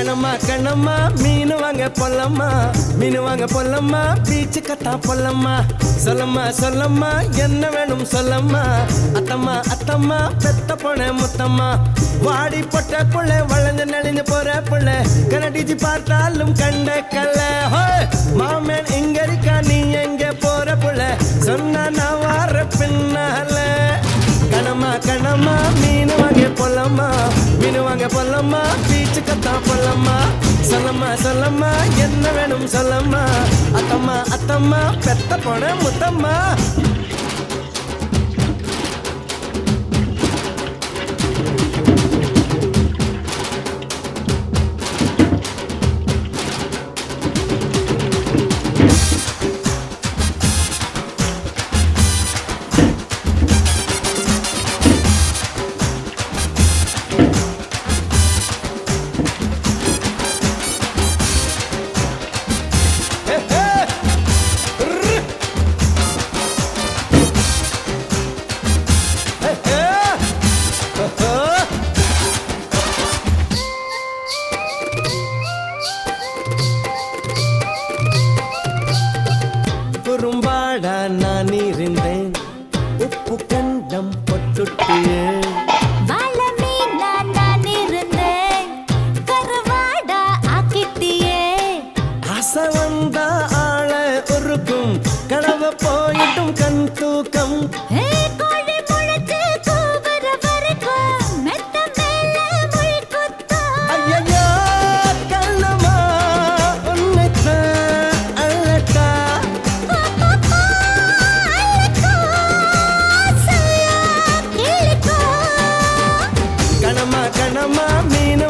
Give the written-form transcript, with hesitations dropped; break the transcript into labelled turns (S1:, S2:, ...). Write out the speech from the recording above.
S1: கணமா கணமா மீன் வாங்க பொல்லம்மா, மீன் வாங்க பொல்லம்மா, பீச்சு கத்தா பொல்லம்மா. சொல்லம்மா சொல்லம்மா என்ன வேணும் சொல்லம்மா, அத்தம்மா அத்தம்மா பெத்த போன முத்தம்மா. வாடி பொட்ட புள்ள வளைஞ்சு நெளிஞ்சு போற புள்ள, கனடிச்சு பார்த்தாலும் கண்ட கல்ல. மாமன் இங்க இருக்கா நீ எங்க போற புள்ள, சொன்னா நான் வார பின்னால. கணமா கணமா மீன் வாங்க பொல்லம்மா, மீன் வாங்க பொல்லம்மா, பீச்சு கத்தா பொல்லம்மா. சொல்லம்மா சொல்லம்மா என்ன வேணும் சொல்லம்மா, அத்தம்மா அத்தம்மா பெத்த போன முத்தம்மா. குறும்பாடா நான் இருந்தேன், உப்பு கண்டம் பொட்டுட்டியே. ஆசை வந்தா ஆள ஒருக்கும், கடவ போயிட்டும் கண் தூக்கம். ஐயையோ கண்ணம்மா உன்னைத்தான் அழட்டா. கணமா கணமா மீன்